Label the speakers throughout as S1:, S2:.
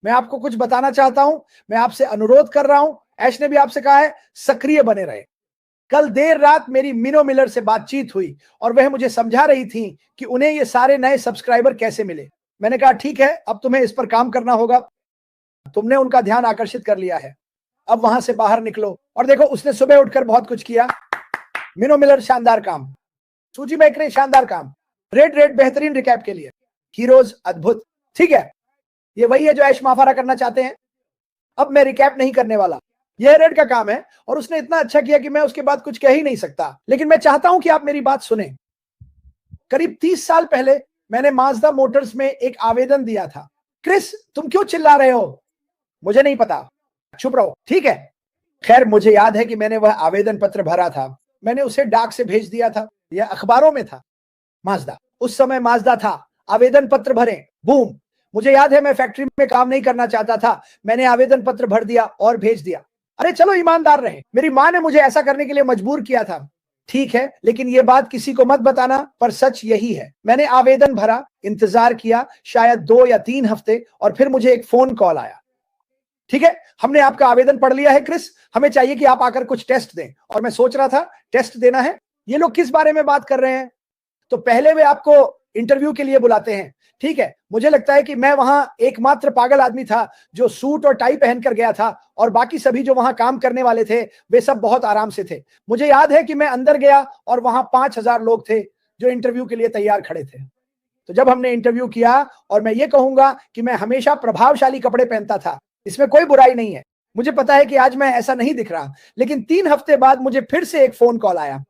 S1: मैं आपको कुछ बताना चाहता हूं, मैं आपसे अनुरोध कर रहा हूं, ऐश ने भी आपसे कहा है, सक्रिय बने रहे। कल देर रात मेरी मिनो मिलर से बातचीत हुई और वह मुझे समझा रही थी कि उन्हें ये सारे नए सब्सक्राइबर कैसे मिले। मैंने कहा ठीक है, अब तुम्हें इस पर काम करना होगा। तुमने उनका ध्यान आकर्षित कर लिया है, अब वहां से बाहर निकलो। और देखो, उसने सुबह उठकर बहुत कुछ किया। मिनो मिलर शानदार काम, सूजी बेकरे शानदार काम, रेड रेड बेहतरीन रिकैप के लिए, हीरोज अद्भुत। ठीक है, ये वही है जो ऐश माफारा करना चाहते हैं। अब मैं रिकैप नहीं करने वाला, यह रेड का काम है और उसने इतना अच्छा किया कि मैं उसके बाद कुछ कह ही नहीं सकता। लेकिन मैं चाहता हूं कि आप मेरी बात सुने। करीब 30 साल पहले मैंने माजदा मोटर्स में एक आवेदन दिया था। क्रिस, तुम क्यों चिल्ला रहे हो? मुझे नहीं पता, चुप रहो, ठीक है। खैर, मुझे याद है कि मैंने वह आवेदन पत्र भरा था। मैंने उसे डाक से भेज दिया था, यह अखबारों में था। माजदा, उस समय माजदा था। आवेदन पत्र भरे, बूम। मुझे याद है, मैं फैक्ट्री में काम नहीं करना चाहता था। मैंने आवेदन पत्र भर दिया और भेज दिया। अरे चलो ईमानदार रहे, मेरी माँ ने मुझे ऐसा करने के लिए मजबूर किया था। ठीक है, लेकिन यह बात किसी को मत बताना, पर सच यही है। मैंने आवेदन भरा, इंतजार किया शायद 2 या 3 हफ्ते, और फिर मुझे एक फोन कॉल आया। ठीक है, हमने आपका आवेदन पढ़ लिया है क्रिस, हमें चाहिए कि आप आकर कुछ टेस्ट दें। और मैं सोच रहा था, टेस्ट देना है? ये लोग किस बारे में बात कर रहे हैं? तो पहले वे आपको इंटरव्यू के लिए बुलाते हैं। ठीक है, मुझे लगता है कि मैं वहां एकमात्र पागल आदमी था जो सूट और टाई पहनकर गया था, और बाकी सभी जो वहां काम करने वाले थे वे सब बहुत आराम से थे। मुझे याद है कि मैं अंदर गया और वहां 5,000 लोग थे जो इंटरव्यू के लिए तैयार खड़े थे। तो जब हमने इंटरव्यू किया, और मैं ये कहूंगा कि मैं हमेशा प्रभावशाली कपड़े पहनता था, इसमें कोई बुराई नहीं है। मुझे पता है कि आज मैं ऐसा नहीं दिख रहा, लेकिन 3 हफ्ते बाद मुझे फिर से एक फोन कॉल आया।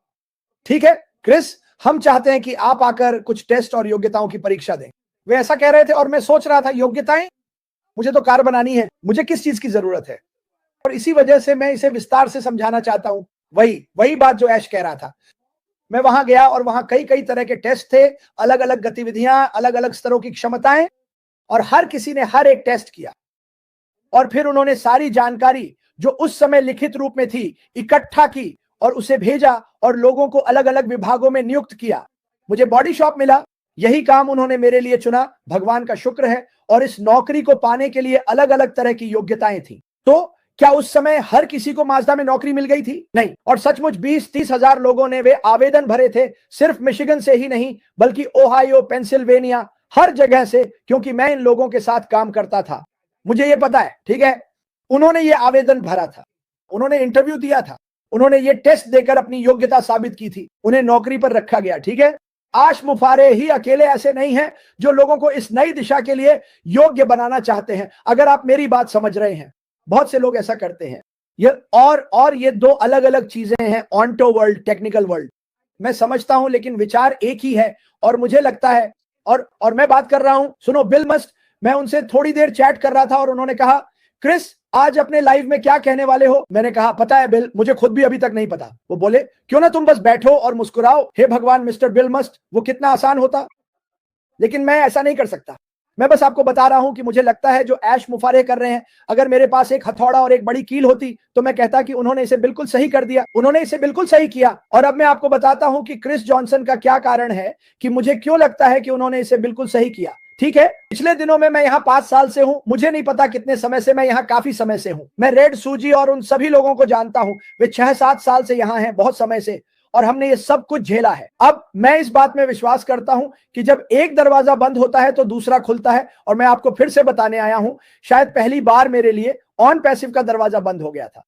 S1: ठीक है क्रिस, हम चाहते हैं कि आप आकर कुछ टेस्ट और योग्यताओं की परीक्षा दें। वे ऐसा कह रहे थे और मैं सोच रहा था, योग्यताएं? मुझे तो कार बनानी है, मुझे किस चीज की जरूरत है? और इसी वजह से मैं इसे विस्तार से समझाना चाहता हूं। वही वही बात जो ऐश कह रहा था। मैं वहां गया और वहां कई कई तरह के टेस्ट थे, अलग अलग गतिविधियां, अलग अलग स्तरों की क्षमताएं, और हर किसी ने हर एक टेस्ट किया। और फिर उन्होंने सारी जानकारी जो उस समय लिखित रूप में थी इकट्ठा की और उसे भेजा, और लोगों को अलग अलग विभागों में नियुक्त किया। मुझे बॉडी शॉप मिला, यही काम उन्होंने मेरे लिए चुना, भगवान का शुक्र है। और इस नौकरी को पाने के लिए अलग अलग तरह की योग्यताएं थी। तो क्या उस समय हर किसी को माजदा में नौकरी मिल गई थी? नहीं। और सचमुच 20-30 हजार लोगों ने वे आवेदन भरे थे, सिर्फ मिशिगन से ही नहीं बल्कि ओहायो, पेंसिल्वेनिया, हर जगह से, क्योंकि मैं इन लोगों के साथ काम करता था। मुझे ये पता है, ठीक है। उन्होंने ये आवेदन भरा था, उन्होंने इंटरव्यू दिया था, उन्होंने ये टेस्ट देकर अपनी योग्यता साबित की थी, उन्हें नौकरी पर रखा गया। ठीक है, आश मुफारे ही अकेले ऐसे नहीं हैं जो लोगों को इस नई दिशा के लिए योग्य बनाना चाहते हैं। अगर आप मेरी बात समझ रहे हैं, बहुत से लोग ऐसा करते हैं। ये और ये 2 अलग अलग चीजें हैं, ऑन्टो वर्ल्ड, टेक्निकल वर्ल्ड। मैं समझता हूं, लेकिन विचार एक ही है। और मुझे लगता है, और मैं बात कर रहा हूं, सुनो बिल मस्ट, मैं उनसे थोड़ी देर चैट कर रहा था और उन्होंने कहा, क्रिस आज अपने लाइव में क्या कहने वाले हो? मैंने कहा, पता है बिल, मुझे खुद भी अभी तक नहीं पता। वो बोले, क्यों ना तुम बस बैठो और मुस्कुराओ। हे भगवान मिस्टर बिल मस्ट, वो कितना आसान होता, लेकिन मैं ऐसा नहीं कर सकता। मैं बस आपको बता रहा हूं कि मुझे लगता है जो ऐश मुफारे कर रहे हैं, अगर मेरे पास एक हथौड़ा और एक बड़ी कील होती तो मैं कहता कि उन्होंने इसे बिल्कुल सही कर दिया, उन्होंने इसे बिल्कुल सही किया। और अब मैं आपको बताता हूं कि क्रिस जॉनसन का क्या कारण है, कि मुझे क्यों लगता है कि उन्होंने इसे बिल्कुल सही किया। ठीक है, पिछले दिनों में मैं यहाँ 5 साल से हूँ, मुझे नहीं पता कितने समय से, मैं यहाँ काफी समय से हूँ। मैं रेड, सूजी और उन सभी लोगों को जानता हूँ, वे 6-7 साल से यहाँ हैं, बहुत समय से, और हमने ये सब कुछ झेला है। अब मैं इस बात में विश्वास करता हूं कि जब एक दरवाजा बंद होता है तो दूसरा खुलता है। और मैं आपको फिर से बताने आया हूं, शायद पहली बार मेरे लिए ऑन पैसिव का दरवाजा बंद हो गया था।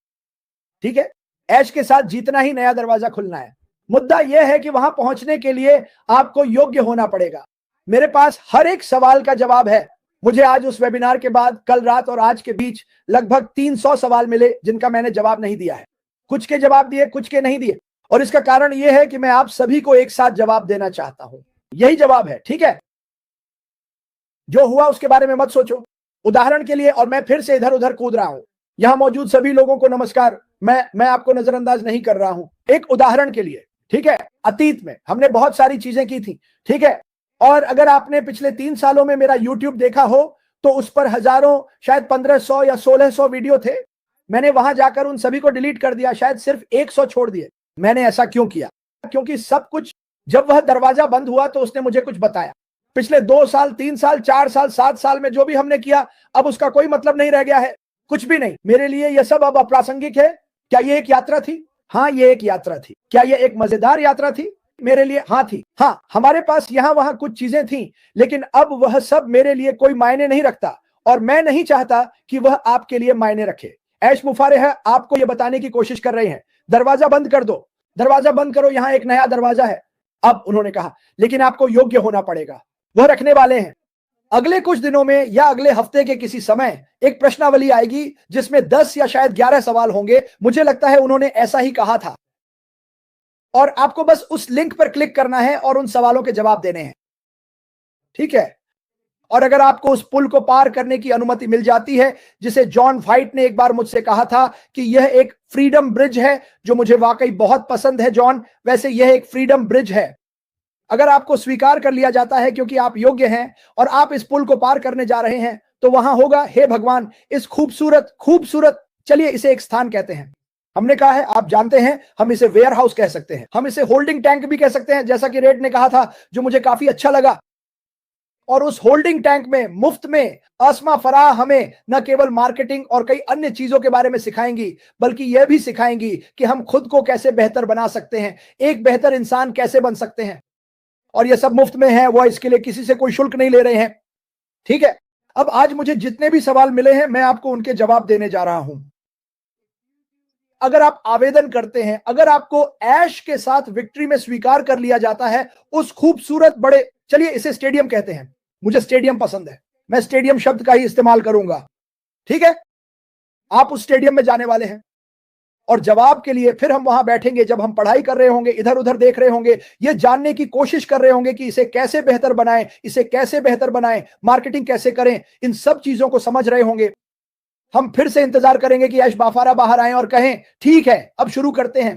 S1: ठीक है, ऐश के साथ जीतना ही नया दरवाजा खुलना है। मुद्दा यह है कि वहां पहुंचने के लिए आपको योग्य होना पड़ेगा। मेरे पास हर एक सवाल का जवाब है। मुझे आज उस वेबिनार के बाद, कल रात और आज के बीच लगभग 300 सवाल मिले जिनका मैंने जवाब नहीं दिया है। कुछ के जवाब दिए, कुछ के नहीं दिए, और इसका कारण यह है कि मैं आप सभी को एक साथ जवाब देना चाहता हूं। यही जवाब है, ठीक है। जो हुआ उसके बारे में मत सोचो। उदाहरण के लिए, और मैं फिर से इधर उधर कूद रहा हूं, यहां मौजूद सभी लोगों को नमस्कार, मैं आपको नजरअंदाज नहीं कर रहा हूं। एक उदाहरण के लिए, ठीक है, अतीत में हमने बहुत सारी चीजें की थी, ठीक है। और अगर आपने पिछले 3 सालों में मेरा यूट्यूब देखा हो तो उस पर हजारों, शायद 1500 या 1600 वीडियो थे। मैंने वहां जाकर उन सभी को डिलीट कर दिया, शायद सिर्फ 100 छोड़ दिए। मैंने ऐसा क्यों किया? क्योंकि सब कुछ, जब वह दरवाजा बंद हुआ तो उसने मुझे कुछ बताया। पिछले 2 साल, 3 साल, 4 साल, 7 साल में जो भी हमने किया, अब उसका कोई मतलब नहीं रह गया है, कुछ भी नहीं। मेरे लिए यह सब अब अप्रासंगिक है। क्या ये एक यात्रा थी? हाँ, ये एक यात्रा थी। क्या ये एक मजेदार यात्रा थी? मेरे लिए हाँ थी। हाँ, हमारे पास यहां वहां कुछ चीजें थी, लेकिन अब वह सब मेरे लिए कोई मायने नहीं रखता, और मैं नहीं चाहता कि वह आपके लिए मायने रखे। ऐश मुफारिह आपको यह बताने की कोशिश कर रहे हैं, दरवाजा बंद कर दो, दरवाजा बंद करो, यहां एक नया दरवाजा है। अब उन्होंने कहा, लेकिन आपको योग्य होना पड़ेगा। वह रखने वाले हैं। अगले कुछ दिनों में या अगले हफ्ते के किसी समय एक प्रश्नावली आएगी जिसमें 10 या शायद 11 सवाल होंगे। मुझे लगता है उन्होंने ऐसा ही कहा था, और आपको बस उस लिंक पर क्लिक करना है और उन सवालों के जवाब देने हैं, ठीक है? और अगर आपको उस पुल को पार करने की अनुमति मिल जाती है, जिसे जॉन वाइट ने एक बार मुझसे कहा था कि यह एक फ्रीडम ब्रिज है, जो मुझे वाकई बहुत पसंद है जॉन, वैसे यह एक फ्रीडम ब्रिज है। अगर आपको स्वीकार कर लिया जाता है क्योंकि आप योग्य हैं और आप इस पुल को पार करने जा रहे हैं, तो वहां होगा, हे भगवान, इस खूबसूरत खूबसूरत, चलिए इसे एक स्थान कहते हैं। हमने कहा है, आप जानते हैं, हम इसे वेयर हाउस कह सकते हैं, हम इसे होल्डिंग टैंक भी कह सकते हैं, जैसा कि रेड ने कहा था, जो मुझे काफी अच्छा लगा। और उस होल्डिंग टैंक में मुफ्त में आसमा फराह हमें न केवल मार्केटिंग और कई अन्य चीजों के बारे में सिखाएंगी, बल्कि यह भी सिखाएंगी कि हम खुद को कैसे बेहतर बना सकते हैं, एक बेहतर इंसान कैसे बन सकते हैं। और यह सब मुफ्त में है, वो इसके लिए किसी से कोई शुल्क नहीं ले रहे हैं, ठीक है? अब आज मुझे जितने भी सवाल मिले हैं, मैं आपको उनके जवाब देने जा रहा हूं। अगर आप आवेदन करते हैं, अगर आपको ऐश के साथ विक्ट्री में स्वीकार कर लिया जाता है, उस खूबसूरत बड़े, चलिए इसे स्टेडियम कहते हैं, मुझे स्टेडियम पसंद है, मैं स्टेडियम शब्द का ही इस्तेमाल करूंगा, ठीक है? आप उस स्टेडियम में जाने वाले हैं, और जवाब के लिए फिर हम वहां बैठेंगे, जब हम पढ़ाई कर रहे होंगे, इधर उधर देख रहे होंगे, ये जानने की कोशिश कर रहे होंगे कि इसे कैसे बेहतर बनाएं, इसे कैसे बेहतर बनाएं, मार्केटिंग कैसे करें, इन सब चीजों को समझ रहे होंगे। हम फिर से इंतजार करेंगे कि ऐश बाफारा बाहर आए और कहें, ठीक है, अब शुरू करते हैं।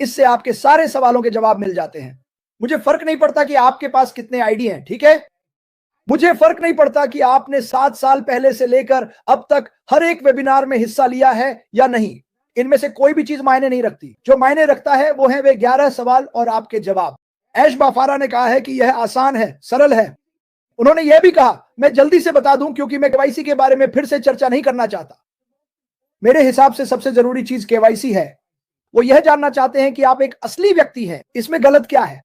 S1: इससे आपके सारे सवालों के जवाब मिल जाते हैं। मुझे फर्क नहीं पड़ता कि आपके पास कितने आईडी हैं, ठीक है? मुझे फर्क नहीं पड़ता कि आपने 7 साल पहले से लेकर अब तक हर एक वेबिनार में हिस्सा लिया है या नहीं। इनमें से कोई भी चीज मायने नहीं रखती। जो मायने रखता है वो है वे 11 सवाल और आपके जवाब। ऐश बाफारा ने कहा है कि यह आसान है, सरल है। उन्होंने यह भी कहा, मैं जल्दी से बता दूं क्योंकि मैं केवाईसी के बारे में फिर से चर्चा नहीं करना चाहता। मेरे हिसाब से सबसे जरूरी चीज केवाईसी है। वो यह जानना चाहते हैं कि आप एक असली व्यक्ति हैं। इसमें गलत क्या है?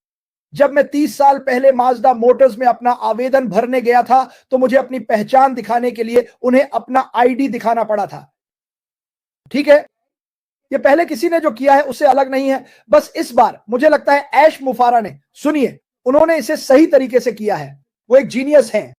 S1: जब मैं 30 साल पहले माजदा मोटर्स में अपना आवेदन भरने गया था, तो मुझे अपनी पहचान दिखाने के लिए उन्हें अपना आईडी दिखाना पड़ा था, ठीक है? ये पहले किसी ने जो किया है उससे अलग नहीं है। बस इस बार मुझे लगता है ऐश मुफारा ने, सुनिए, उन्होंने इसे सही तरीके से किया है। वो एक जीनियस है।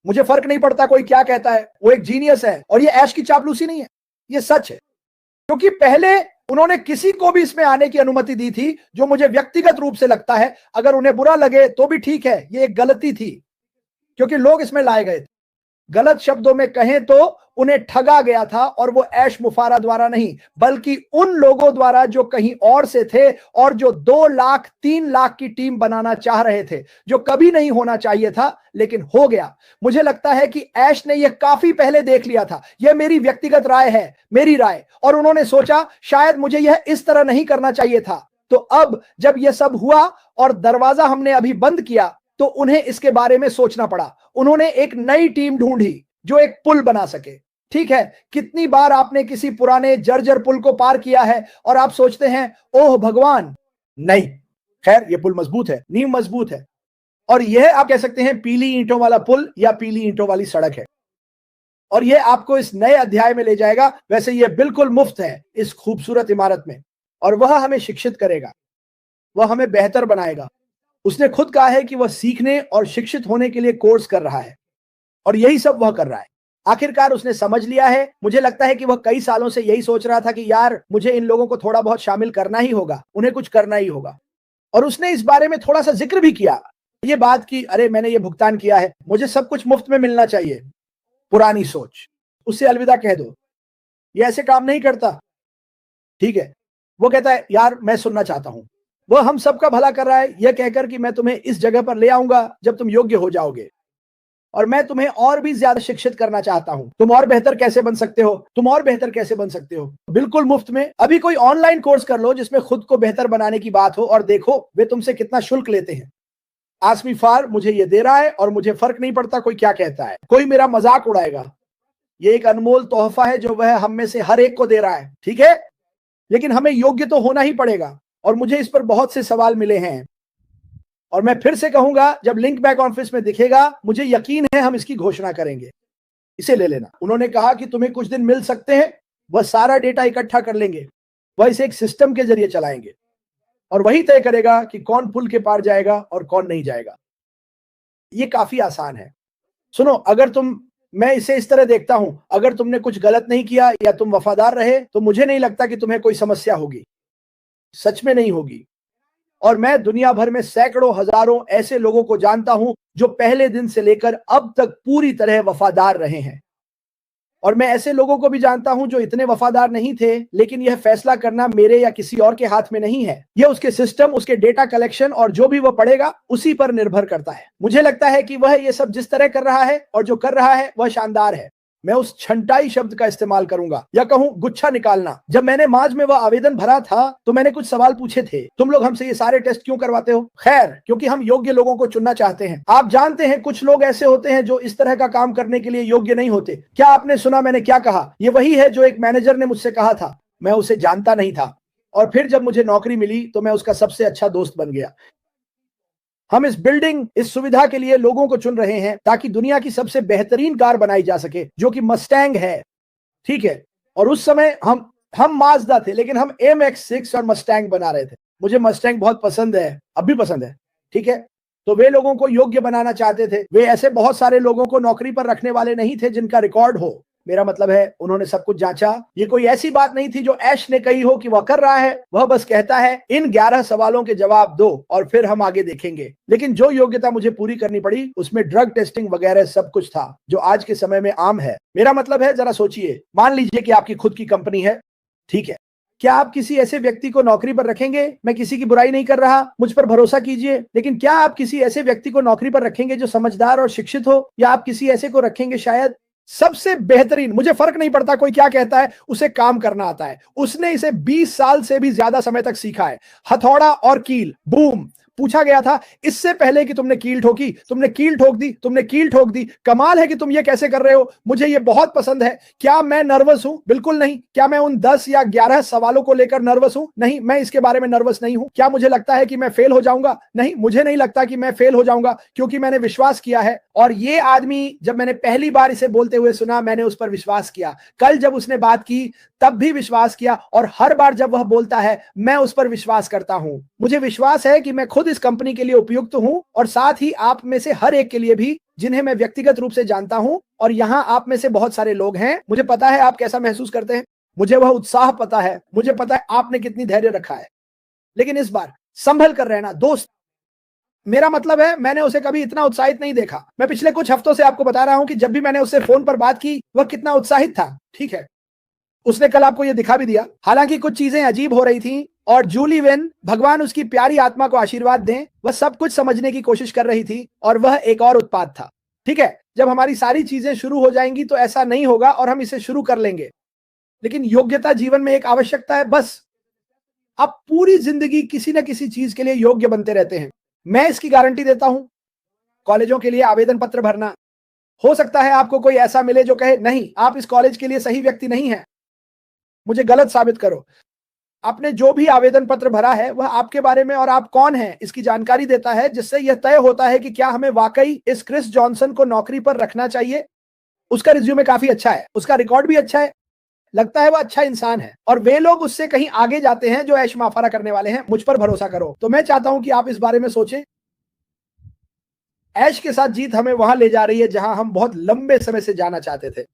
S1: मुझे फर्क नहीं पड़ता कोई क्या कहता है, वो एक जीनियस है। और ये ऐश की चापलूसी नहीं है, ये सच है। क्योंकि पहले उन्होंने किसी को भी इसमें आने की अनुमति दी थी, जो मुझे व्यक्तिगत रूप से लगता है, अगर उन्हें बुरा लगे तो भी ठीक है, ये एक गलती थी, क्योंकि लोग इसमें लाए गए थे। गलत शब्दों में कहें तो उन्हें ठगा गया था, और वो ऐश मुफारा द्वारा नहीं, बल्कि उन लोगों द्वारा जो कहीं और से थे और जो 2 लाख 3 लाख की टीम बनाना चाह रहे थे, जो कभी नहीं होना चाहिए था, लेकिन हो गया। मुझे लगता है कि ऐश ने यह काफी पहले देख लिया था। यह मेरी व्यक्तिगत राय है, मेरी राय, और उन्होंने सोचा शायद मुझे यह इस तरह नहीं करना चाहिए था। तो अब जब यह सब हुआ और दरवाजा हमने अभी बंद किया, तो उन्हें इसके बारे में सोचना पड़ा। उन्होंने एक नई टीम ढूंढी जो एक पुल बना सके, ठीक है? कितनी बार आपने किसी पुराने जर्जर पुल को पार किया है और आप सोचते हैं, ओह भगवान, नहीं, खैर ये पुल मजबूत है, नींव मजबूत है। और यह आप कह सकते हैं पीली ईंटों वाला पुल या पीली ईंटों वाली सड़क है। और यह आपको इस नए अध्याय में ले जाएगा। वैसे यह बिल्कुल मुफ्त है इस खूबसूरत इमारत में, और वह हमें शिक्षित करेगा, वह हमें बेहतर बनाएगा। उसने खुद कहा है कि वह सीखने और शिक्षित होने के लिए कोर्स कर रहा है, और यही सब वह कर रहा है। आखिरकार उसने समझ लिया है। मुझे लगता है कि वह कई सालों से यही सोच रहा था कि यार, मुझे इन लोगों को थोड़ा बहुत शामिल करना ही होगा, उन्हें कुछ करना ही होगा। और उसने इस बारे में थोड़ा सा जिक्र भी किया, ये बात कि अरे मैंने ये भुगतान किया है, मुझे सब कुछ मुफ्त में मिलना चाहिए। पुरानी सोच, उससे अलविदा कह दो, ये ऐसे काम नहीं करता, ठीक है? वो कहता है यार मैं सुनना चाहता हूं। वह हम सबका भला कर रहा है, यह कहकर कि मैं तुम्हें इस जगह पर ले आऊंगा जब तुम योग्य हो जाओगे, और मैं तुम्हें और भी ज्यादा शिक्षित करना चाहता हूं। तुम और बेहतर कैसे बन सकते हो, तुम और बेहतर कैसे बन सकते हो, बिल्कुल मुफ्त में। अभी कोई ऑनलाइन कोर्स कर लो जिसमें खुद को बेहतर बनाने की बात हो, और देखो वे तुमसे कितना शुल्क लेते हैं। आस्क मी फॉर, मुझे ये दे रहा है और मुझे फर्क नहीं पड़ता कोई क्या कहता है, कोई मेरा मजाक उड़ाएगा। ये एक अनमोल तोहफा है जो वह हम में से हर एक को दे रहा है, ठीक है, लेकिन हमें योग्य तो होना ही पड़ेगा। और मुझे इस पर बहुत से सवाल मिले हैं और मैं फिर से कहूंगा, जब लिंक बैक ऑफिस में दिखेगा मुझे यकीन है हम इसकी घोषणा करेंगे। इसे ले लेना। उन्होंने कहा कि तुम्हें कुछ दिन मिल सकते हैं, वह सारा डेटा इकट्ठा कर लेंगे, वह इसे एक सिस्टम के जरिए चलाएंगे और वही तय करेगा कि कौन पुल के पार जाएगा और कौन नहीं जाएगा। ये काफी आसान है। सुनो, अगर मैं इसे इस तरह देखता हूं, अगर तुमने कुछ गलत नहीं किया या तुम वफादार रहे तो मुझे नहीं लगता कि तुम्हें कोई समस्या होगी, सच में नहीं होगी। और मैं दुनिया भर में सैकड़ों हजारों ऐसे लोगों को जानता हूं जो पहले दिन से लेकर अब तक पूरी तरह वफादार रहे हैं। और मैं ऐसे लोगों को भी जानता हूं जो इतने वफादार नहीं थे, लेकिन यह फैसला करना मेरे या किसी और के हाथ में नहीं है। यह उसके सिस्टम, उसके डेटा कलेक्शन और जो भी वह पढ़ेगा उसी पर निर्भर करता है। मुझे लगता है कि वह यह सब जिस तरह कर रहा है और जो कर रहा है वह शानदार है। मैं उस छंटाई शब्द का इस्तेमाल करूंगा या कहूं गुच्छा निकालना। जब मैंने मार्च में वह आवेदन भरा था तो मैंने कुछ सवाल पूछे थे, तुम लोग हमसे ये सारे टेस्ट क्यों करवाते हो? खैर, क्योंकि हम योग्य लोगों को चुनना चाहते हैं। आप जानते हैं कुछ लोग ऐसे होते हैं जो इस तरह का काम करने के लिए योग्य नहीं होते। क्या आपने सुना मैंने क्या कहा? ये वही है जो एक मैनेजर ने मुझसे कहा था। मैं उसे जानता नहीं था और फिर जब मुझे नौकरी मिली तो मैं उसका सबसे अच्छा दोस्त बन गया। हम इस बिल्डिंग, इस सुविधा के लिए लोगों को चुन रहे हैं ताकि दुनिया की सबसे बेहतरीन कार बनाई जा सके, जो कि मस्टैंग है, ठीक है। और उस समय हम माज़दा थे, लेकिन हम MX-6 और मस्टैंग बना रहे थे। मुझे मस्टैंग बहुत पसंद है, अब भी पसंद है, ठीक है। तो वे लोगों को योग्य बनाना चाहते थे। वे ऐसे बहुत सारे लोगों को नौकरी पर रखने वाले नहीं थे जिनका रिकॉर्ड हो। मेरा मतलब है उन्होंने सब कुछ जांचा। ये कोई ऐसी बात नहीं थी जो ऐश ने कही हो कि वह कर रहा है। वह बस कहता है इन 11 सवालों के जवाब दो और फिर हम आगे देखेंगे। लेकिन जो योग्यता मुझे पूरी करनी पड़ी उसमें ड्रग टेस्टिंग वगैरह सब कुछ था जो आज के समय में आम है। मेरा मतलब है, जरा सोचिए, मान लीजिए कि आपकी खुद की कंपनी है, ठीक है। क्या आप किसी ऐसे व्यक्ति को नौकरी पर रखेंगे? मैं किसी की बुराई नहीं कर रहा, मुझ पर भरोसा कीजिए, लेकिन क्या आप किसी ऐसे व्यक्ति को नौकरी पर रखेंगे जो समझदार और शिक्षित हो, या आप किसी ऐसे को रखेंगे शायद सबसे बेहतरीन, मुझे फर्क नहीं पड़ता कोई क्या कहता है, उसे काम करना आता है, उसने इसे 20 साल से भी ज्यादा समय तक सीखा है। हथौड़ा और कील, बूम। पूछा गया था इससे पहले कि तुमने कील ठोकी, तुमने कील ठोक दी, तुमने कील ठोक दी। कमाल है कि तुम ये कैसे कर रहे हो, मुझे ये बहुत पसंद है। क्या मैं नर्वस हूं? बिल्कुल नहीं। क्या मैं उन 10 या 11 सवालों को लेकर नर्वस हूं? नहीं, मैं इसके बारे में नर्वस नहीं हूं। क्या मुझे लगता है कि मैं फेल हो जाऊंगा? नहीं, मुझे नहीं लगता कि मैं फेल हो जाऊंगा, क्योंकि मैंने विश्वास किया है। और ये आदमी, जब मैंने पहली बार इसे बोलते हुए सुना, मैंने उस पर विश्वास किया। कल जब उसने बात की तब भी विश्वास किया, और हर बार जब वह बोलता है मैं उस पर विश्वास करता हूं। मुझे विश्वास है कि मैं खुद इस कंपनी के लिए उपयुक्त हूं, और साथ ही आप में से हर एक के लिए भी, जिन्हें मैं व्यक्तिगत रूप से जानता हूं। और यहां आप में से बहुत सारे लोग हैं। मुझे पता है आप कैसा महसूस करते हैं, मुझे वह उत्साह पता है, मुझे पता है आपने कितनी धैर्य रखा है। लेकिन इस बार संभल कर रहना दोस्त। मेरा मतलब है, मैंने उसे कभी इतना उत्साहित नहीं देखा। मैं पिछले कुछ हफ्तों से आपको बता रहा हूं कि जब भी मैंने उससे फोन पर बात की वह कितना उत्साहित था, ठीक है। उसने कल आपको यह दिखा भी दिया। हालांकि कुछ चीजें अजीब हो रही थीं, और जूली वेन, भगवान उसकी प्यारी आत्मा को आशीर्वाद दें, वह सब कुछ समझने की कोशिश कर रही थी, और वह एक और उत्पाद था, ठीक है। जब हमारी सारी चीजें शुरू हो जाएंगी तो ऐसा नहीं होगा और हम इसे शुरू कर लेंगे। लेकिन योग्यता जीवन में एक आवश्यकता है, बस। आप पूरी जिंदगी किसी न किसी चीज के लिए योग्य बनते रहते हैं। मैं इसकी गारंटी देता हूं। कॉलेजों के लिए आवेदन पत्र भरना, हो सकता है आपको कोई ऐसा मिले जो कहे नहीं, आप इस कॉलेज के लिए सही व्यक्ति नहीं है, मुझे गलत साबित करो। आपने जो भी आवेदन पत्र भरा है वह आपके बारे में और आप कौन हैं इसकी जानकारी देता है, जिससे यह तय होता है कि क्या हमें वाकई इस क्रिस जॉनसन को नौकरी पर रखना चाहिए। उसका रिज्यूमे काफी अच्छा है, उसका रिकॉर्ड भी अच्छा है, लगता है वह अच्छा इंसान है, और वे लोग उससे कहीं आगे जाते हैं जो ऐश माफारा करने वाले हैं। मुझ पर भरोसा करो। तो मैं चाहता हूं कि आप इस बारे में सोचें। ऐश के साथ जीत हमें वहां ले जा रही है जहां हम बहुत लंबे समय से जाना चाहते थे,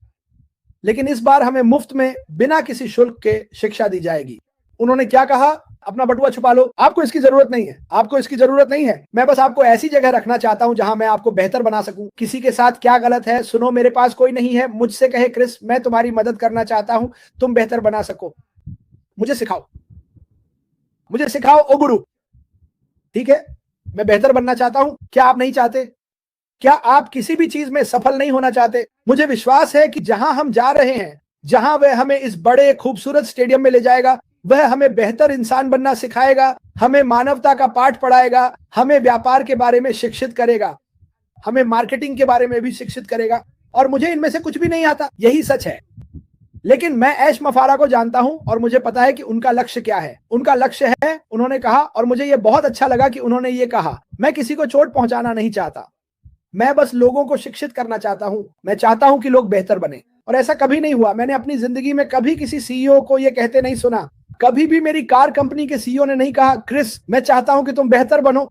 S1: लेकिन इस बार हमें मुफ्त में बिना किसी शुल्क के शिक्षा दी जाएगी। उन्होंने क्या कहा? अपना बटुआ छुपा लो, आपको इसकी जरूरत नहीं है, आपको इसकी जरूरत नहीं है। मैं बस आपको ऐसी जगह रखना चाहता हूं जहां मैं आपको बेहतर बना सकूं। किसी के साथ क्या गलत है? सुनो, मेरे पास कोई नहीं है। मुझसे कहे क्रिस, मैं तुम्हारी मदद करना चाहता हूं, तुम बेहतर बना सको। मुझे सिखाओ, मुझे सिखाओ ओ गुरु, ठीक है। मैं बेहतर बनना चाहता हूं, क्या आप नहीं चाहते? क्या आप किसी भी चीज में सफल नहीं होना चाहते? मुझे विश्वास है कि जहां हम जा रहे हैं, जहां वह हमें इस बड़े खूबसूरत स्टेडियम में ले जाएगा, वह हमें बेहतर इंसान बनना सिखाएगा, हमें मानवता का पाठ पढ़ाएगा, हमें व्यापार के बारे में शिक्षित करेगा, हमें मार्केटिंग के बारे में भी शिक्षित करेगा। और मुझे इनमें से कुछ भी नहीं आता, यही सच है। लेकिन मैं ऐश मफारा को जानता हूं और मुझे पता है कि उनका लक्ष्य क्या है। उनका लक्ष्य है, उन्होंने कहा, और मुझे यह बहुत अच्छा लगा कि उन्होंने ये कहा, मैं किसी को चोट पहुंचाना नहीं चाहता, मैं बस लोगों को शिक्षित करना चाहता हूं, मैं चाहता हूं कि लोग बेहतर बने। और ऐसा कभी नहीं हुआ। मैंने अपनी जिंदगी में कभी किसी सीईओ को यह कहते नहीं सुना। कभी भी मेरी कार कंपनी के सीईओ ने नहीं कहा, क्रिस मैं चाहता हूं कि तुम बेहतर बनो।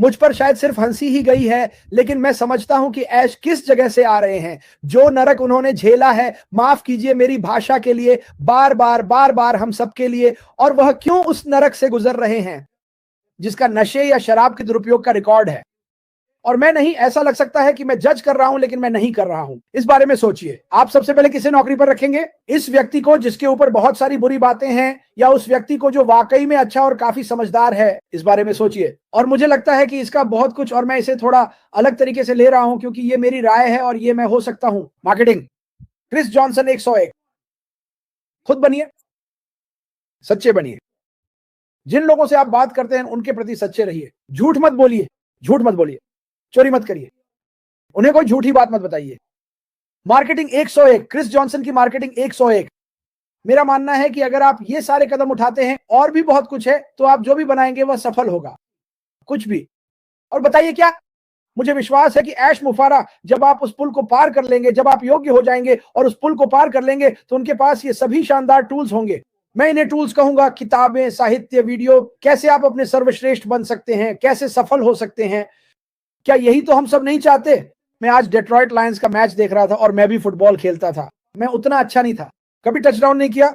S1: मुझ पर शायद सिर्फ हंसी ही गई है, लेकिन मैं समझता हूं कि ऐश किस जगह से आ रहे हैं, जो नरक उन्होंने झेला है, माफ कीजिए मेरी भाषा के लिए, बार बार हम सबके लिए, और वह क्यों उस नरक से गुजर रहे हैं जिसका नशे या शराब के दुरुपयोग का रिकॉर्ड है। और मैं नहीं, ऐसा लग सकता है कि मैं जज कर रहा हूं, लेकिन मैं नहीं कर रहा हूं। इस बारे में सोचिए, आप सबसे पहले किसे नौकरी पर रखेंगे? इस व्यक्ति को जिसके ऊपर बहुत सारी बुरी बातें हैं, या उस व्यक्ति को जो वाकई में अच्छा और काफी समझदार है? इस बारे में सोचिए। और मुझे लगता है कि इसका बहुत कुछ, और मैं इसे थोड़ा अलग तरीके से ले रहा हूं क्योंकि ये मेरी राय है और ये मैं हो सकता हूं। Marketing, Chris Johnson 101। खुद बनिए, सच्चे बनिए। जिन लोगों से आप बात करते हैं उनके प्रति सच्चे रहिए। झूठ मत बोलिए, झूठ मत बोलिए, चोरी मत करिए, उन्हें कोई झूठी बात मत बताइए। मार्केटिंग 101, क्रिस जॉनसन की मार्केटिंग 101। मेरा मानना है कि अगर आप ये सारे कदम उठाते हैं, और भी बहुत कुछ है, तो आप जो भी बनाएंगे वह सफल होगा, कुछ भी। और बताइए क्या, मुझे विश्वास है कि ऐश मुफारा, जब आप उस पुल को पार कर लेंगे, जब आप योग्य हो जाएंगे और उस पुल को पार कर लेंगे, तो उनके पास ये सभी शानदार टूल्स होंगे। मैं इन्हें टूल्स कहूंगा, किताबें, साहित्य, वीडियो, कैसे आप अपने सर्वश्रेष्ठ बन सकते हैं, कैसे सफल हो सकते हैं। क्या यही तो हम सब नहीं चाहते? मैं आज डेट्रॉइट लायंस का मैच देख रहा था और मैं भी फुटबॉल खेलता था। मैं उतना अच्छा नहीं था, कभी टचडाउन नहीं किया,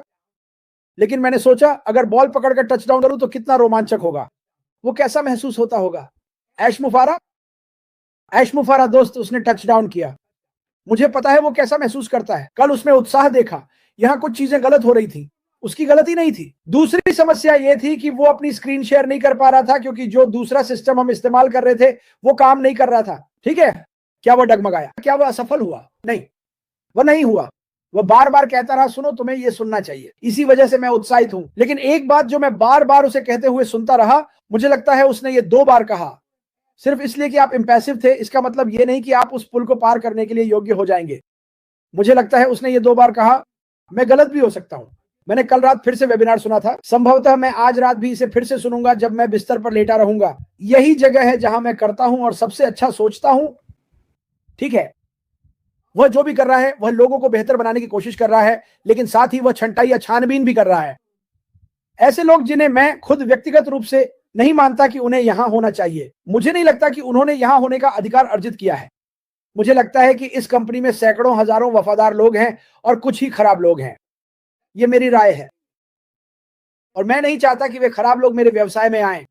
S1: लेकिन मैंने सोचा अगर बॉल पकड़कर टचडाउन करूं तो कितना रोमांचक होगा, वो कैसा महसूस होता होगा। ऐश मुफारा दोस्त, उसने टचडाउन किया, मुझे पता है वो कैसा महसूस करता है। कल उसने उत्साह देखा, यहां कुछ चीजें गलत हो रही थी, उसकी गलती नहीं थी। दूसरी समस्या यह थी कि वो अपनी स्क्रीन शेयर नहीं कर पा रहा था, क्योंकि जो दूसरा सिस्टम हम इस्तेमाल कर रहे थे वो काम नहीं कर रहा था। ठीक है, क्या वो डगमगाया? क्या वो असफल हुआ? नहीं, वो नहीं हुआ। वो बार बार कहता रहा, सुनो तुम्हें ये सुनना चाहिए, इसी वजह से मैं उत्साहित हूं। लेकिन एक बात जो मैं बार बार उसे कहते हुए सुनता रहा, मुझे लगता है उसने ये 2 बार कहा, सिर्फ इसलिए कि आप इंपैसिव थे, इसका मतलब ये नहीं कि आप उस पुल को पार करने के लिए योग्य हो जाएंगे। मुझे लगता है उसने ये 2 बार कहा, मैं गलत भी हो सकता हूं। मैंने कल रात फिर से वेबिनार सुना था, संभवतः मैं आज रात भी इसे फिर से सुनूंगा जब मैं बिस्तर पर लेटा रहूंगा। यही जगह है जहां मैं करता हूं और सबसे अच्छा सोचता हूं। ठीक है, वह जो भी कर रहा है वह लोगों को बेहतर बनाने की कोशिश कर रहा है, लेकिन साथ ही वह छंटाई या छानबीन भी कर रहा है। ऐसे लोग जिन्हें मैं खुद व्यक्तिगत रूप से नहीं मानता कि उन्हें यहां होना चाहिए, मुझे नहीं लगता कि उन्होंने यहां होने का अधिकार अर्जित किया है। मुझे लगता है कि इस कंपनी में सैकड़ों हजारों वफादार लोग हैं और कुछ ही खराब लोग हैं। ये मेरी राय है, और मैं नहीं चाहता कि वे खराब लोग मेरे व्यवसाय में आए।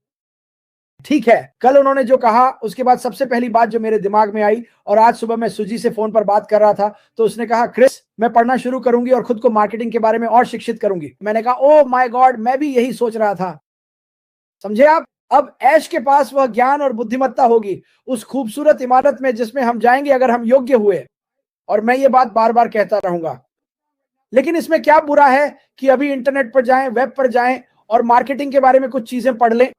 S1: ठीक है, कल उन्होंने जो कहा, उसके बाद सबसे पहली बात जो मेरे दिमाग में आई, और आज सुबह मैं सुजी से फोन पर बात कर रहा था, तो उसने कहा, क्रिस मैं पढ़ना शुरू करूंगी और खुद को मार्केटिंग के बारे में और शिक्षित करूंगी। मैंने कहा, ओह माय गॉड, मैं भी यही सोच रहा था। समझे आप? अब ऐश के पास वह ज्ञान और बुद्धिमत्ता होगी उस खूबसूरत इमारत में जिसमें हम जाएंगे अगर हम योग्य हुए। और मैं ये बात बार बार कहता रहूंगा। लेकिन इसमें क्या बुरा है कि अभी इंटरनेट पर जाएं, वेब पर जाएं और मार्केटिंग के बारे में कुछ चीजें पढ़ लें।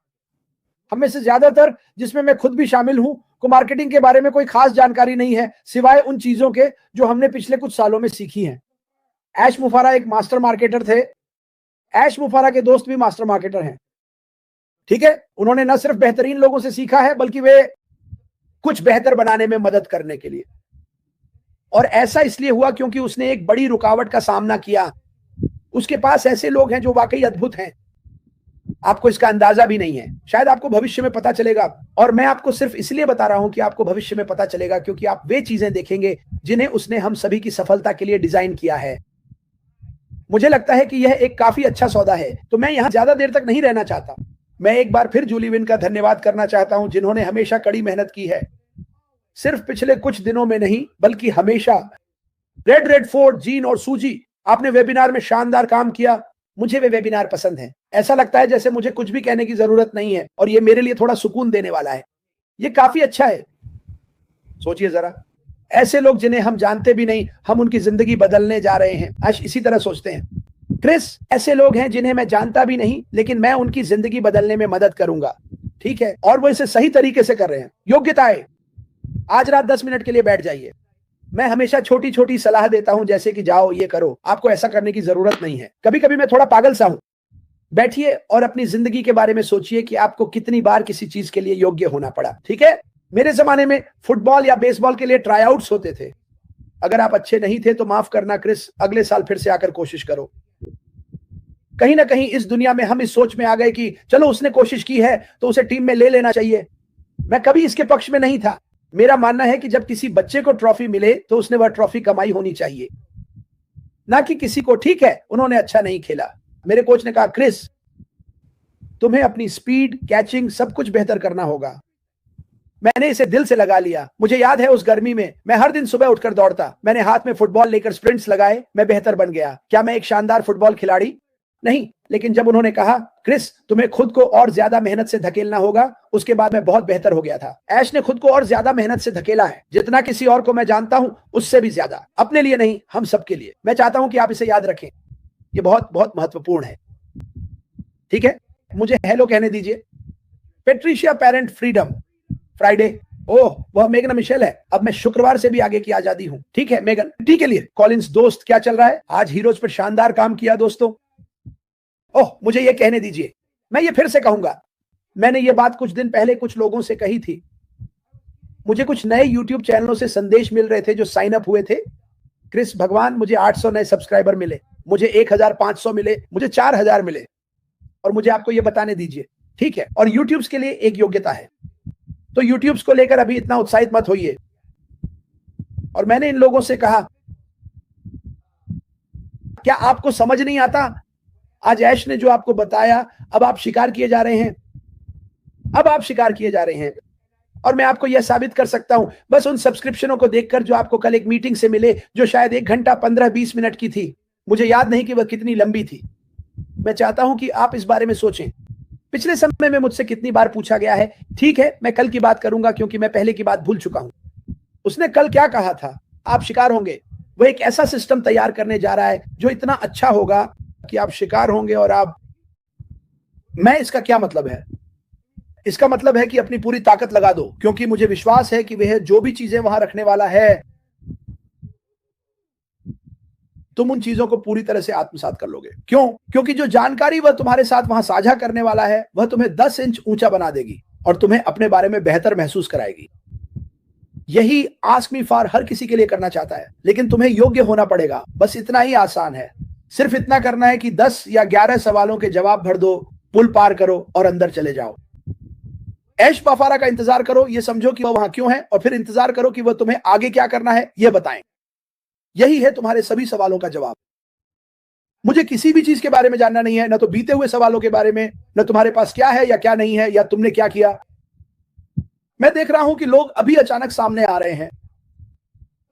S1: हम में से ज्यादातर, जिसमें मैं खुद भी शामिल हूं, को मार्केटिंग के बारे में कोई खास जानकारी नहीं है, सिवाय उन चीजों के जो हमने पिछले कुछ सालों में सीखी हैं। ऐश मुफारा एक मास्टर मार्केटर थे। ऐश मुफारा के दोस्त भी मास्टर मार्केटर हैं। ठीक है, उन्होंने न सिर्फ बेहतरीन लोगों से सीखा है, बल्कि वे कुछ बेहतर बनाने में मदद करने के लिए। और ऐसा इसलिए हुआ क्योंकि उसने एक बड़ी रुकावट का सामना किया। उसके पास ऐसे लोग हैं जो वाकई अद्भुत हैं, आपको इसका अंदाजा भी नहीं है। शायद आपको भविष्य में पता चलेगा, और मैं आपको सिर्फ इसलिए बता रहा हूं कि आपको भविष्य में पता चलेगा, क्योंकि आप वे चीजें देखेंगे जिन्हें उसने हम सभी की सफलता के लिए डिजाइन किया है। मुझे लगता है कि यह एक काफी अच्छा सौदा है। तो मैं यहां ज्यादा देर तक नहीं रहना चाहता। मैं एक बार फिर जूली विन का धन्यवाद करना चाहता हूं, जिन्होंने हमेशा कड़ी मेहनत की है, सिर्फ पिछले कुछ दिनों में नहीं बल्कि हमेशा। रेडफोर्ड, जीन और सूजी, आपने वेबिनार में शानदार काम किया। मुझे वे वेबिनार पसंद हैं। ऐसा लगता है जैसे मुझे कुछ भी कहने की जरूरत नहीं है, और ये मेरे लिए थोड़ा सुकून देने वाला है। ये काफी अच्छा है। सोचिए जरा, ऐसे लोग जिन्हें हम जानते भी नहीं, हम उनकी जिंदगी बदलने जा रहे हैं। आज इसी तरह सोचते हैं। क्रिस, ऐसे लोग हैं जिन्हें मैं जानता भी नहीं, लेकिन मैं उनकी जिंदगी बदलने में मदद करूंगा, ठीक है, और वो इसे सही तरीके से कर रहे हैं। योग्यताएं, आज रात 10 मिनट के लिए बैठ जाइए। मैं हमेशा छोटी छोटी सलाह देता हूं, जैसे कि जाओ ये करो, आपको ऐसा करने की जरूरत नहीं है। कभी कभी मैं थोड़ा पागल सा हूं। बैठिए और अपनी जिंदगी के बारे में सोचिए कि आपको कितनी बार किसी चीज के लिए योग्य होना पड़ा, ठीक है। मेरे जमाने में फुटबॉल या बेसबॉल के लिए ट्राईआउट्स होते थे। अगर आप अच्छे नहीं थे तो माफ करना क्रिस, अगले साल फिर से आकर कोशिश करो। कहीं ना कहीं इस दुनिया में हम इस सोच में आ गए कि चलो उसने कोशिश की है तो उसे टीम में ले लेना चाहिए। मैं कभी इसके पक्ष में नहीं था। मेरा मानना है कि जब किसी बच्चे को ट्रॉफी मिले तो उसने वह ट्रॉफी कमाई होनी चाहिए, ना कि किसी को ठीक है उन्होंने अच्छा नहीं खेला। मेरे कोच ने कहा, क्रिस तुम्हें अपनी स्पीड, कैचिंग सब कुछ बेहतर करना होगा। मैंने इसे दिल से लगा लिया। मुझे याद है उस गर्मी में मैं हर दिन सुबह उठकर दौड़ता। मैंने हाथ में फुटबॉल लेकर स्प्रिंट्स लगाए। मैं बेहतर बन गया। क्या मैं एक शानदार फुटबॉल खिलाड़ी नहीं, लेकिन जब उन्होंने कहा, क्रिस तुम्हें खुद को और ज्यादा मेहनत से धकेलना होगा, उसके बाद मैं बहुत बेहतर हो गया था। ऐश ने खुद को और ज्यादा मेहनत से धकेला है, जितना किसी और को मैं जानता हूं उससे भी ज्यादा। अपने लिए नहीं, हम सबके लिए। मैं चाहता हूं कि आप इसे याद रखें, ये बहुत बहुत महत्वपूर्ण है, ठीक है। मुझे हेलो कहने दीजिए। पेट्रिशिया पेरेंट फ्रीडम फ्राइडे, ओह वह मेगन मिशेल है। अब मैं शुक्रवार से भी आगे की आजादी हूं, ठीक है मेगन, ठीक के लिए। कॉलिंस दोस्त क्या चल रहा है? आज हीरोज पर शानदार काम किया दोस्तों। ओह मुझे यह कहने दीजिए, मैं ये फिर से कहूंगा। मैंने ये बात कुछ दिन पहले कुछ लोगों से कही थी। मुझे कुछ नए YouTube चैनलों से संदेश मिल रहे थे जो साइन अप हुए थे। क्रिस भगवान, मुझे 800 नए सब्सक्राइबर मिले, मुझे 1500 मिले, मुझे 4000 मिले, और मुझे आपको ये बताने दीजिए, ठीक है। और यूट्यूब्स के लिए एक योग्यता है, तो यूट्यूब्स को लेकर अभी इतना उत्साहित मत होइए। और मैंने इन लोगों से कहा, क्या आपको समझ नहीं आता? आज ऐश ने जो आपको बताया, अब आप शिकार किए जा रहे हैं, अब आप शिकार किए जा रहे हैं। और मैं आपको यह साबित कर सकता हूं बस उन सब्सक्रिप्शनों को देखकर जो आपको कल एक मीटिंग से मिले, जो शायद 1 घंटा 15-20 मिनट की थी। मुझे याद नहीं कि वह कितनी लंबी थी। मैं चाहता हूं कि आप इस बारे में सोचें। पिछले समय में मुझसे कितनी बार पूछा गया है, ठीक है मैं कल की बात करूंगा क्योंकि मैं पहले की बात भूल चुका हूं। उसने कल क्या कहा था? आप शिकार होंगे। वह एक ऐसा सिस्टम तैयार करने जा रहा है जो इतना अच्छा होगा कि आप शिकार होंगे। और आप, मैं इसका क्या मतलब है? इसका मतलब है कि अपनी पूरी ताकत लगा दो, क्योंकि मुझे विश्वास है कि वह जो भी चीजें वहां रखने वाला है, तुम उन चीजों को पूरी तरह से आत्मसात कर लोगे। क्यों? क्योंकि जो जानकारी वह तुम्हारे साथ वहां साझा करने वाला है, वह तुम्हें 10 इंच ऊंचा बना देगी और तुम्हें अपने बारे में बेहतर महसूस कराएगी। यही आस्क मी फॉर हर किसी के लिए करना चाहता है, लेकिन तुम्हें योग्य होना पड़ेगा। बस इतना ही आसान है। सिर्फ इतना करना है कि 10 या 11 सवालों के जवाब भर दो, पुल पार करो और अंदर चले जाओ। ऐश बाफारा का इंतजार करो, यह समझो कि वह वहां क्यों है, और फिर इंतजार करो कि वह तुम्हें आगे क्या करना है यह बताएं। यही है तुम्हारे सभी सवालों का जवाब। मुझे किसी भी चीज के बारे में जानना नहीं है, न तो बीते हुए सवालों के बारे में, न तुम्हारे पास क्या है या क्या नहीं है, या तुमने क्या किया। मैं देख रहा हूं कि लोग अभी अचानक सामने आ रहे हैं।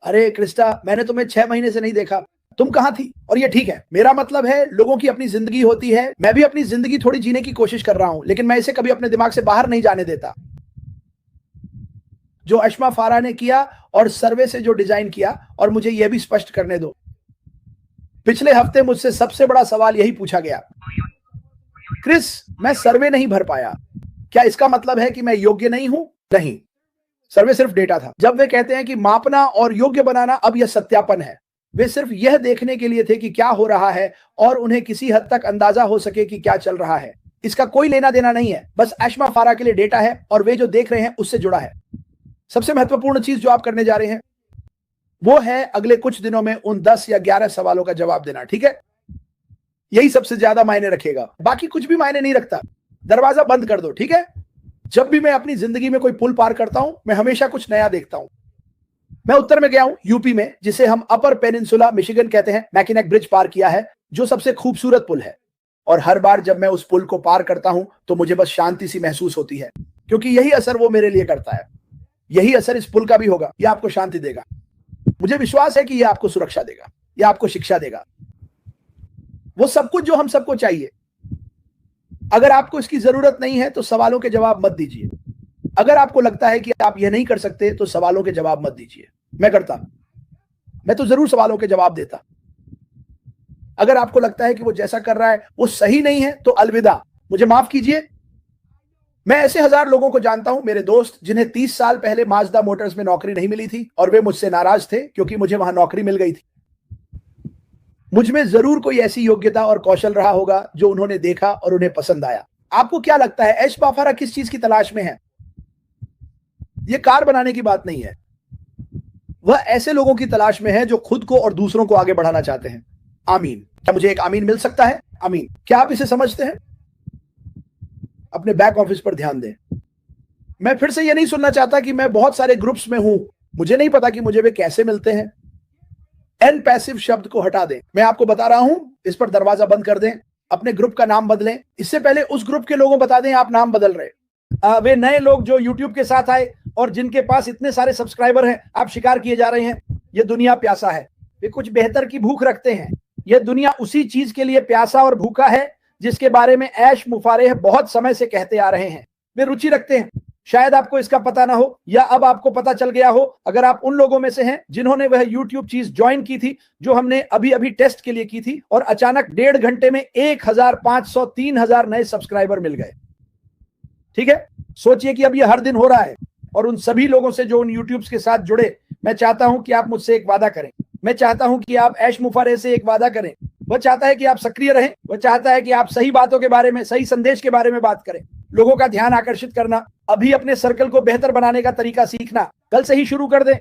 S1: अरे क्रिस्टा, मैंने तुम्हें 6 महीने से नहीं देखा, तुम कहां थी? और ये ठीक है, मेरा मतलब है लोगों की अपनी जिंदगी होती है। मैं भी अपनी जिंदगी थोड़ी जीने की कोशिश कर रहा हूं, लेकिन मैं इसे कभी अपने दिमाग से बाहर नहीं जाने देता। जो अश्मा फारा ने किया और सर्वे से जो डिजाइन किया, और मुझे यह भी स्पष्ट करने दो, पिछले हफ्ते मुझसे सबसे बड़ा सवाल यही पूछा गया, क्रिस मैं सर्वे नहीं भर पाया, क्या इसका मतलब है कि मैं योग्य नहीं हूं? नहीं, सर्वे सिर्फ डेटा था। जब वे कहते हैं कि मापना और योग्य बनाना, अब यह सत्यापन है। वे सिर्फ यह देखने के लिए थे कि क्या हो रहा है और उन्हें किसी हद तक अंदाजा हो सके कि क्या चल रहा है। इसका कोई लेना देना नहीं है, बस अश्मा फारा के लिए डेटा है और वे जो देख रहे हैं उससे जुड़ा है। सबसे महत्वपूर्ण चीज जो आप करने जा रहे हैं वो है अगले कुछ दिनों में उन 10 या 11 सवालों का जवाब देना, ठीक है। यही सबसे ज्यादा मायने रखेगा, बाकी कुछ भी मायने नहीं रखता। दरवाजा बंद कर दो, ठीक है। जब भी मैं अपनी जिंदगी में कोई पुल पार करता हूं, मैं हमेशा कुछ नया देखता हूं। मैं उत्तर में गया हूं, यूपी में, जिसे हम अपर पेनिनसुला मिशिगन कहते हैं। मैकिनेक ब्रिज पार किया है, जो सबसे खूबसूरत पुल है। और हर बार जब मैं उस पुल को पार करता हूं तो मुझे बस शांति सी महसूस होती है, क्योंकि यही असर वो मेरे लिए करता है। यही असर इस पुल का भी होगा। यह आपको शांति देगा। मुझे विश्वास है कि यह आपको सुरक्षा देगा, यह आपको शिक्षा देगा, वो सब कुछ जो हम सबको चाहिए। अगर आपको इसकी जरूरत नहीं है तो सवालों के जवाब मत दीजिए। अगर आपको लगता है कि आप यह नहीं कर सकते तो सवालों के जवाब मत दीजिए। मैं करता, मैं तो जरूर सवालों के जवाब देता। अगर आपको लगता है कि वो जैसा कर रहा है वो सही नहीं है तो अलविदा, मुझे माफ कीजिए। मैं ऐसे 1000 लोगों को जानता हूं, मेरे दोस्त, जिन्हें 30 साल पहले माजदा मोटर्स में नौकरी नहीं मिली थी और वे मुझसे नाराज थे क्योंकि मुझे वहां नौकरी मिल गई थी। मुझ में जरूर कोई ऐसी योग्यता और कौशल रहा होगा जो उन्होंने देखा और उन्हें पसंद आया। आपको क्या लगता है ऐश बाफारा किस चीज की तलाश में है? यह कार बनाने की बात नहीं है, वह ऐसे लोगों की तलाश में है जो खुद को और दूसरों को आगे बढ़ाना चाहते हैं। आमीन। क्या मुझे एक आमीन मिल सकता है? आमीन। क्या आप इसे समझते हैं? अपने बैक ऑफिस पर ध्यान दें। मैं फिर से यह नहीं सुनना चाहता कि मैं बहुत सारे ग्रुप्स में हूं, मुझे नहीं पता कि मुझे वे कैसे मिलते हैं। एन पैसिव शब्द को हटा दें। मैं आपको बता रहा हूं, इस पर दरवाजा बंद कर दें। अपने ग्रुप का नाम बदलें। इससे पहले उस ग्रुप के लोगों बता दें आप नाम बदल रहे। वे नए लोग जो YouTube के साथ आए और जिनके पास इतने सारे सब्सक्राइबर हैं, आप शिकार किए जा रहे हैं। यह दुनिया प्यासा है, वे कुछ बेहतर की भूख रखते हैं। यह दुनिया उसी चीज के लिए प्यासा और भूखा है जिसके बारे में ऐश मुफारेह बहुत समय से कहते आ रहे हैं। वे रुचि रखते हैं। शायद आपको इसका पता ना हो या अब आपको पता चल गया हो, अगर आप उन लोगों में से हैं जिन्होंने वह YouTube चीज ज्वाइन की थी जो हमने अभी अभी टेस्ट के लिए की थी और अचानक 1.5 घंटे में 1500 3000 नए सब्सक्राइबर मिल गए। ठीक है, सोचिए कि अब यह हर दिन हो रहा है। और उन सभी लोगों से जो उन यूट्यूब्स के साथ जुड़े, मैं चाहता हूं कि आप मुझसे एक वादा करें। मैं चाहता हूं कि आप ऐश मुफारेह से एक वादा करें। वह चाहता है कि आप सक्रिय रहें, वह चाहता है कि आप सही बातों के बारे में, सही संदेश के बारे में बात करें, लोगों का ध्यान आकर्षित करना, अभी अपने सर्कल को बेहतर बनाने का तरीका सीखना। कल से ही शुरू कर दें,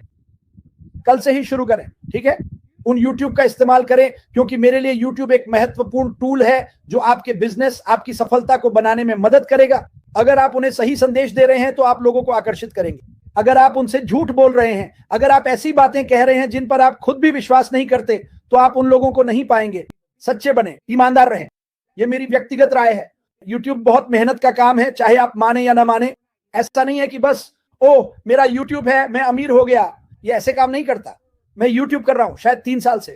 S1: कल से ही शुरू करें। ठीक है, उन YouTube का इस्तेमाल करें क्योंकि मेरे लिए YouTube एक महत्वपूर्ण टूल है जो आपके बिजनेस, आपकी सफलता को बनाने में मदद करेगा। अगर आप उन्हें सही संदेश दे रहे हैं तो आप लोगों को आकर्षित करेंगे। अगर आप उनसे झूठ बोल रहे हैं, अगर आप ऐसी बातें कह रहे हैं जिन पर आप खुद भी विश्वास नहीं करते, तो आप उन लोगों को नहीं पाएंगे। सच्चे बने, ईमानदार रहें। यह मेरी व्यक्तिगत राय है। YouTube बहुत मेहनत का काम है, चाहे आप माने या ना माने। ऐसा नहीं है कि बस ओह मेरा YouTube है मैं अमीर हो गया, ये ऐसे काम नहीं करता। मैं YouTube कर रहा हूं शायद 3 साल से,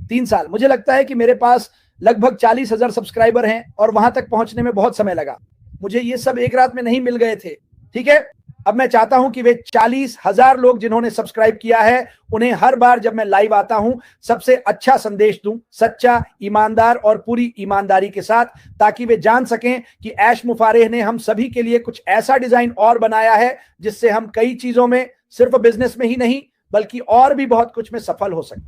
S1: 3 साल। मुझे लगता है कि मेरे पास लगभग 40,000 सब्सक्राइबर हैं और वहां तक पहुंचने में बहुत समय लगा। मुझे ये सब एक रात में नहीं मिल गए थे। ठीक है, अब मैं चाहता हूं कि वे 40,000 लोग जिन्होंने सब्सक्राइब किया है, उन्हें हर बार जब मैं लाइव आता हूं सबसे अच्छा संदेश दूं, सच्चा, ईमानदार और पूरी ईमानदारी के साथ, ताकि वे जान सकें कि ऐश मुफारेह ने हम सभी के लिए कुछ ऐसा डिजाइन और बनाया है जिससे हम कई चीजों में, सिर्फ बिजनेस में ही नहीं बल्कि और भी बहुत कुछ में सफल हो सके।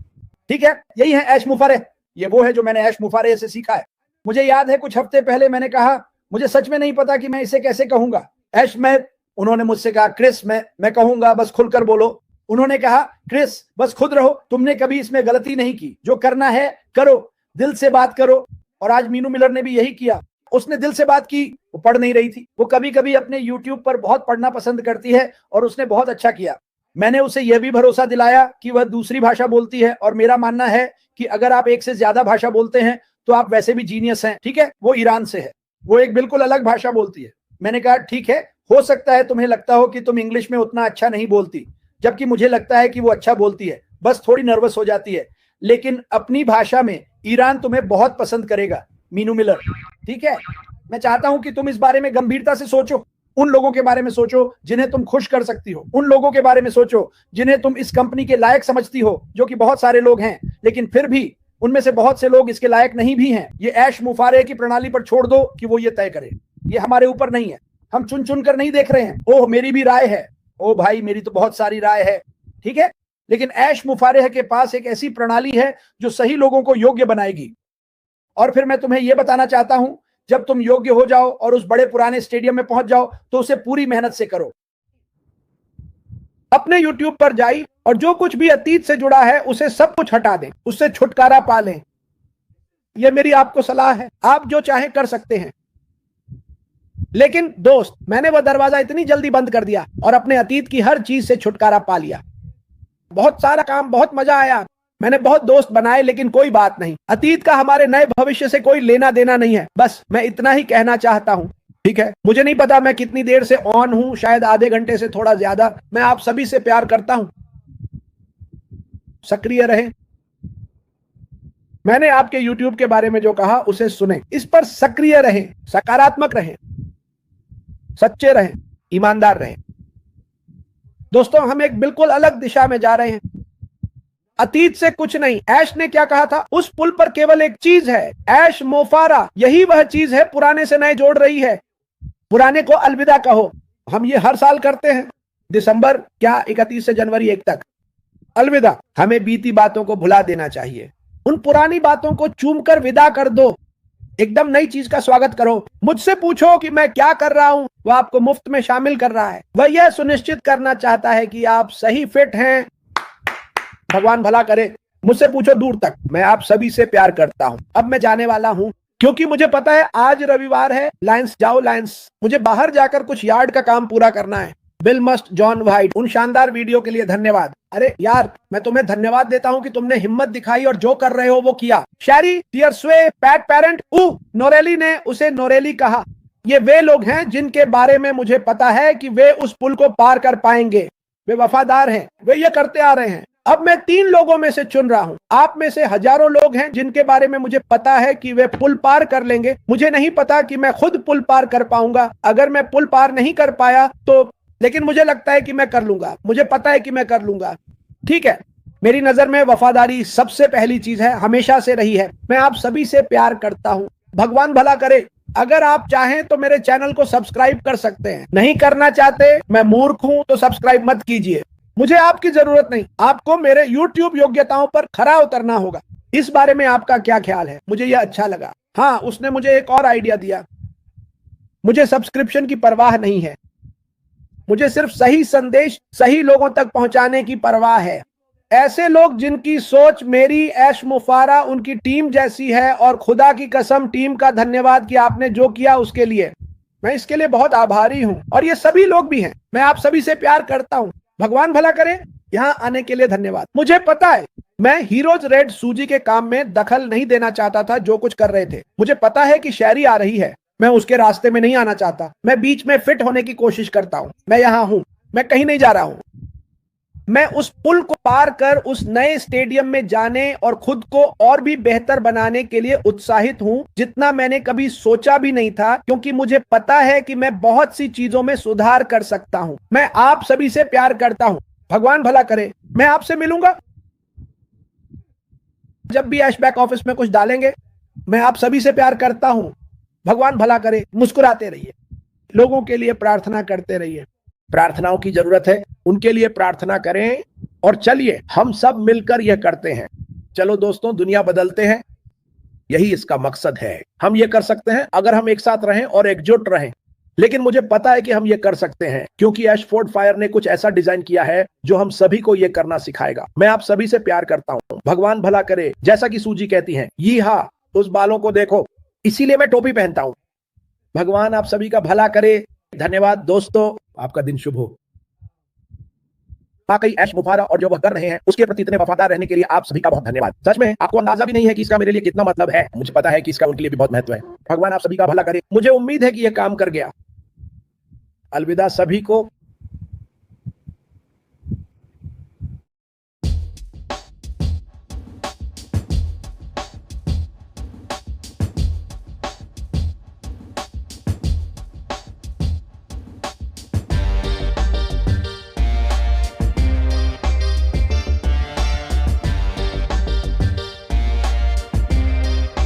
S1: ठीक है, यही है ऐश मुफारेह। ये वो है जो मैंने ऐश मुफारेह से सीखा है। मुझे याद है कुछ हफ्ते पहले मैंने कहा, मुझे सच में नहीं पता कि मैं इसे कैसे कहूंगा। ऐश उन्होंने मुझसे कहा क्रिस मैं कहूंगा बस खुलकर बोलो। उन्होंने कहा क्रिस बस खुद रहो, तुमने कभी इसमें गलती नहीं की, जो करना है करो, दिल से बात करो। और आज मीनू मिलर ने भी यही किया, उसने दिल से बात की। वो पढ़ नहीं रही थी, वो कभी कभी अपने YouTube पर बहुत पढ़ना पसंद करती है और उसने बहुत अच्छा किया। मैंने उसे यह भी भरोसा दिलाया कि वह दूसरी भाषा बोलती है और मेरा मानना है कि अगर आप एक से ज्यादा भाषा बोलते हैं तो आप वैसे भी जीनियस हैं। ठीक है, वो ईरान से है, वो एक बिल्कुल अलग भाषा बोलती है। मैंने कहा ठीक है, हो सकता है तुम्हें लगता हो कि तुम इंग्लिश में उतना अच्छा नहीं बोलती, जबकि मुझे लगता है कि वो अच्छा बोलती है, बस थोड़ी नर्वस हो जाती है, लेकिन अपनी भाषा में ईरान तुम्हें बहुत पसंद करेगा। मीनू मिलर, ठीक है, मैं चाहता हूं कि तुम इस बारे में गंभीरता से सोचो। उन लोगों के बारे में सोचो जिन्हें तुम खुश कर सकती हो। उन लोगों के बारे में सोचो जिन्हें तुम इस कंपनी के लायक समझती हो, जो कि बहुत सारे लोग हैं, लेकिन फिर भी उनमें से बहुत से लोग इसके लायक नहीं भी हैं। ये ऐश मुफारेह की प्रणाली पर छोड़ दो कि वो ये तय करे। ये हमारे ऊपर नहीं है, हम चुन चुन कर नहीं देख रहे हैं। ओह मेरी भी राय है, ओ भाई मेरी तो बहुत सारी राय है, ठीक है, लेकिन ऐश मुफारेह के पास एक ऐसी प्रणाली है जो सही लोगों को योग्य बनाएगी। और फिर मैं तुम्हें यह बताना चाहता हूं, जब तुम योग्य हो जाओ और उस बड़े पुराने स्टेडियम में पहुंच जाओ तो उसे पूरी मेहनत से करो। अपने YouTube पर जाइए और जो कुछ भी अतीत से जुड़ा है उसे सब कुछ हटा दें, उससे छुटकारा पा लें। यह मेरी आपको सलाह है, आप जो चाहें कर सकते हैं। लेकिन दोस्त, मैंने वह दरवाजा इतनी जल्दी बंद कर दिया और अपने अतीत की हर चीज से छुटकारा पा लिया। बहुत सारा काम, बहुत मजा आया, मैंने बहुत दोस्त बनाए, लेकिन कोई बात नहीं, अतीत का हमारे नए भविष्य से कोई लेना देना नहीं है। बस मैं इतना ही कहना चाहता हूं, ठीक है। मुझे नहीं पता मैं कितनी देर से ऑन हूं, शायद आधे घंटे से थोड़ा ज्यादा। मैं आप सभी से प्यार करता हूं। सक्रिय रहें। मैंने आपके YouTube के बारे में जो कहा उसे सुने, इस पर सक्रिय रहें, सकारात्मक रहें, सच्चे रहें, ईमानदार रहें। दोस्तों, हम एक बिल्कुल अलग दिशा में जा रहे हैं। अतीत से कुछ नहीं। ऐश ने क्या कहा था, उस पुल पर केवल एक चीज है, ऐश मोफारा, यही वह चीज है पुराने से नए जोड़ रही है। पुराने को अलविदा कहो। हम ये हर साल करते हैं, दिसंबर क्या 31 से जनवरी 1 तक। अलविदा। हमें बीती बातों को भुला देना चाहिए, उन पुरानी बातों को चूमकर विदा कर दो, एकदम नई चीज का स्वागत करो। मुझसे पूछो कि मैं क्या कर रहा हूं, वह आपको मुफ्त में शामिल कर रहा है। वह यह सुनिश्चित करना चाहता है कि आप सही फिट हैं। भगवान भला करे। मुझसे पूछो दूर तक। मैं आप सभी से प्यार करता हूं। अब मैं जाने वाला हूं, क्योंकि मुझे पता है आज रविवार है। लायंस जाओ लायंस। मुझे बाहर जाकर कुछ यार्ड का काम पूरा करना है। Bill must, John white. उन शानदार वीडियो के लिए धन्यवाद। अरे यार, मैं तुम्हें धन्यवाद देता हूं कि तुमने हिम्मत दिखाई और जो कर रहे हो वो किया। शैरी, टियर स्वे, पैट पेरेंट, नोरेली ने उसे नोरेली कहा। ये वे लोग हैं जिनके बारे में मुझे पता है कि वे उस पुल को पार कर पाएंगे। वे वफादार हैं, वे ये करते आ रहे हैं। अब मैं 3 लोगों में से चुन रहा हूं। आप में से हजारों लोग हैं जिनके बारे में मुझे पता है कि वे पुल पार कर लेंगे। मुझे नहीं पता कि मैं खुद पुल पार कर पाऊंगा। अगर मैं पुल पार नहीं कर पाया तो, लेकिन मुझे लगता है कि मैं कर लूंगा। मुझे पता है कि मैं कर लूंगा। ठीक है, मेरी नजर में वफादारी सबसे पहली चीज है, हमेशा से रही है। मैं आप सभी से प्यार करता हूं। भगवान भला करे। अगर आप चाहें तो मेरे चैनल को सब्सक्राइब कर सकते हैं। नहीं करना चाहते, मैं मूर्ख हूं, तो सब्सक्राइब मत कीजिए। मुझे आपकी जरूरत नहीं। आपको मेरे YouTube योग्यताओं पर खरा उतरना होगा। इस बारे में आपका क्या ख्याल है? मुझे यह अच्छा लगा। हाँ, उसने मुझे एक और आइडिया दिया। मुझे सब्सक्रिप्शन की परवाह नहीं है। मुझे सिर्फ सही संदेश सही लोगों तक पहुंचाने की परवाह है। ऐसे लोग जिनकी सोच मेरी, ऐश मुफारा, उनकी टीम जैसी है। और खुदा की कसम, टीम का धन्यवाद कि आपने जो किया उसके लिए। मैं इसके लिए बहुत आभारी हूं। और ये सभी लोग भी हैं। मैं आप सभी से प्यार करता हूं। भगवान भला करे। यहां आने के लिए धन्यवाद। मुझे पता है मैं हीरोज रेड सूजी के काम में दखल नहीं देना चाहता था जो कुछ कर रहे थे। मुझे पता है कि शैरी आ रही है। मैं उसके रास्ते में नहीं आना चाहता। मैं बीच में फिट होने की कोशिश करता हूं। मैं यहां हूं, मैं कहीं नहीं जा रहा हूं। मैं उस पुल को पार कर उस नए स्टेडियम में जाने और खुद को और भी बेहतर बनाने के लिए उत्साहित हूं, जितना मैंने कभी सोचा भी नहीं था, क्योंकि मुझे पता है कि मैं बहुत सी चीजों में सुधार कर सकता हूं। मैं आप सभी से प्यार करता हूं। भगवान भला करे। मैं आपसे मिलूंगा जब भी ऐश बैक ऑफिस में कुछ डालेंगे। मैं आप सभी से प्यार करता हूं। भगवान भला करे। मुस्कुराते रहिए, लोगों के लिए प्रार्थना करते रहिए। प्रार्थनाओं की जरूरत है, उनके लिए प्रार्थना करें। और चलिए हम सब मिलकर यह करते हैं। चलो दोस्तों, दुनिया बदलते हैं, यही इसका मकसद है। हम ये कर सकते हैं अगर हम एक साथ रहें और एकजुट रहें। लेकिन मुझे पता है कि हम ये कर सकते हैं, क्योंकि एशफोर्ड फायर ने कुछ ऐसा डिजाइन किया है जो हम सभी को ये करना सिखाएगा। मैं आप सभी से प्यार करता हूं। भगवान भला करे। जैसा कि सूजी कहती हैं, यी हा, उस बालों को देखो, इसीलिए मैं टोपी पहनता हूं। भगवान आप सभी का भला करे। धन्यवाद दोस्तों, आपका दिन शुभ हो। वाकई ऐश मुफारा और जो वह कर रहे हैं उसके प्रति इतने वफादार रहने के लिए आप सभी का बहुत धन्यवाद। सच में आपको अंदाजा भी नहीं है कि इसका मेरे लिए कितना मतलब है। मुझे पता है कि इसका उनके लिए भी बहुत महत्व है। भगवान आप सभी का भला करे। मुझे उम्मीद है कि यह काम कर गया। अलविदा सभी को।